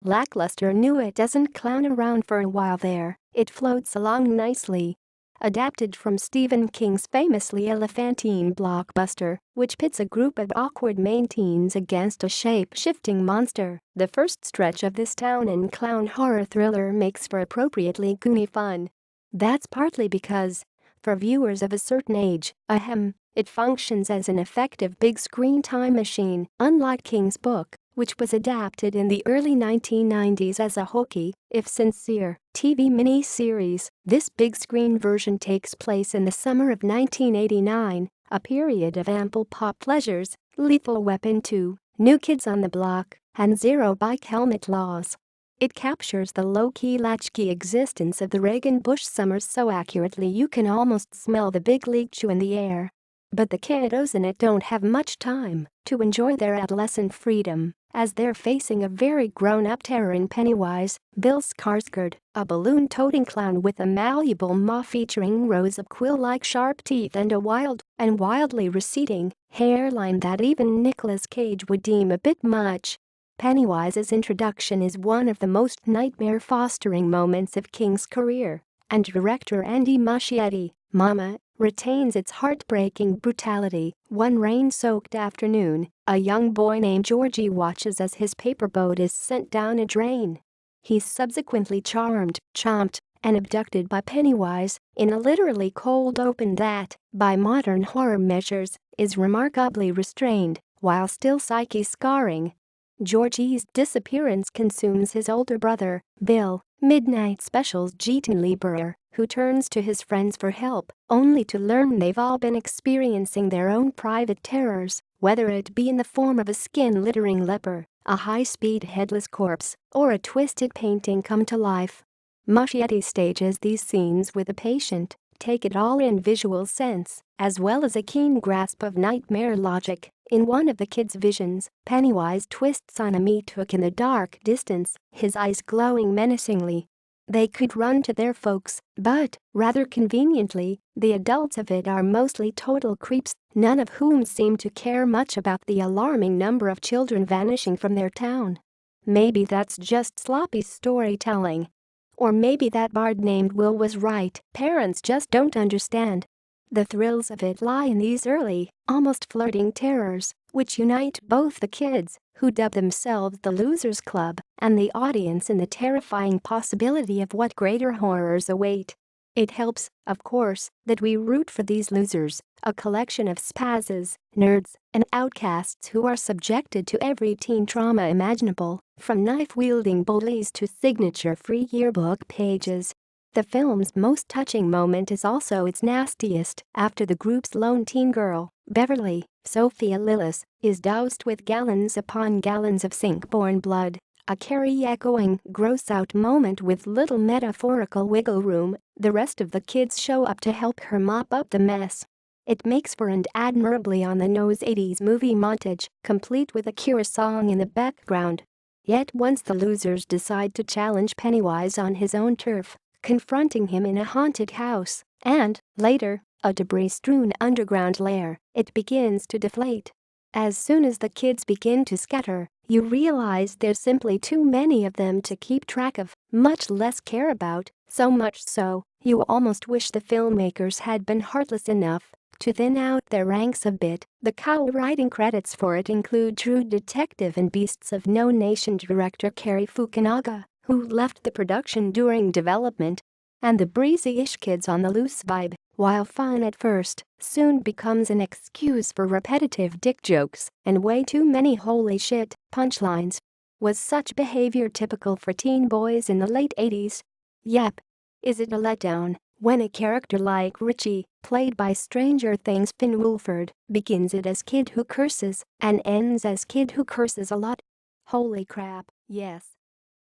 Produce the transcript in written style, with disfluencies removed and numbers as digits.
Lackluster knew it doesn't clown around for a while there, it floats along nicely. Adapted from Stephen King's famously elephantine blockbuster, which pits a group of awkward Maine teens against a shape-shifting monster, the first stretch of this town and clown horror thriller makes for appropriately goony fun. That's partly because, for viewers of a certain age, ahem, it functions as an effective big-screen time machine, unlike King's book, which was adapted in the early 1990s as a hokey, if sincere, TV miniseries. This big-screen version takes place in the summer of 1989, a period of ample pop pleasures, Lethal Weapon 2, New Kids on the Block, and zero bike helmet laws. It captures the low-key latchkey existence of the Reagan-Bush summers so accurately you can almost smell the big league chew in the air. But the kiddos in it don't have much time to enjoy their adolescent freedom, as they're facing a very grown-up terror in Pennywise, Bill Skarsgård, a balloon-toting clown with a malleable maw featuring rows of quill-like sharp teeth and a wild and wildly receding hairline that even Nicolas Cage would deem a bit much. Pennywise's introduction is one of the most nightmare-fostering moments of King's career, and director Andy Muschietti, Mama, retains its heartbreaking brutality. One rain-soaked afternoon, a young boy named Georgie watches as his paper boat is sent down a drain. He's subsequently charmed, chomped, and abducted by Pennywise in a literally cold open that, by modern horror measures, is remarkably restrained, while still psyche-scarring. Georgie's disappearance consumes his older brother, Bill, Midnight Special's Jeton Lieberer, who turns to his friends for help, only to learn they've all been experiencing their own private terrors, whether it be in the form of a skin-littering leper, a high-speed headless corpse, or a twisted painting come to life. Muschietti stages these scenes with a patient, take-it-all-in visual sense, as well as a keen grasp of nightmare logic. In one of the kids' visions, Pennywise twists on a meat hook in the dark distance, his eyes glowing menacingly. They could run to their folks, but, rather conveniently, the adults of it are mostly total creeps, none of whom seem to care much about the alarming number of children vanishing from their town. Maybe that's just sloppy storytelling. Or maybe that bard named Will was right, parents just don't understand. The thrills of it lie in these early, almost flirting terrors, which unite both the kids, who dub themselves the Losers Club, and the audience in the terrifying possibility of what greater horrors await. It helps, of course, that we root for these losers, a collection of spazzes, nerds, and outcasts who are subjected to every teen trauma imaginable, from knife-wielding bullies to signature-free yearbook pages. The film's most touching moment is also its nastiest, after the group's lone teen girl, Beverly, Sophia Lillis, is doused with gallons upon gallons of sink-borne blood. A Carrie-echoing, gross-out moment with little metaphorical wiggle room. The rest of the kids show up to help her mop up the mess. It makes for an admirably on-the-nose 80s movie montage, complete with a Cure song in the background. Yet once the losers decide to challenge Pennywise on his own turf, confronting him in a haunted house, and, later, a debris-strewn underground lair, it begins to deflate. As soon as the kids begin to scatter, you realize there's simply too many of them to keep track of, much less care about, so much so, you almost wish the filmmakers had been heartless enough to thin out their ranks a bit. The co-writing credits for it include True Detective and Beasts of No Nation director Cary Fukunaga, who left the production during development, and the breezy-ish Kids on the Loose vibe, while fun at first, soon becomes an excuse for repetitive dick jokes and way too many holy shit punchlines. Was such behavior typical for teen boys in the late 80s? Yep. Is it a letdown when a character like Richie, played by Stranger Things' Finn Wolford, begins it as kid who curses and ends as kid who curses a lot? Holy crap, yes.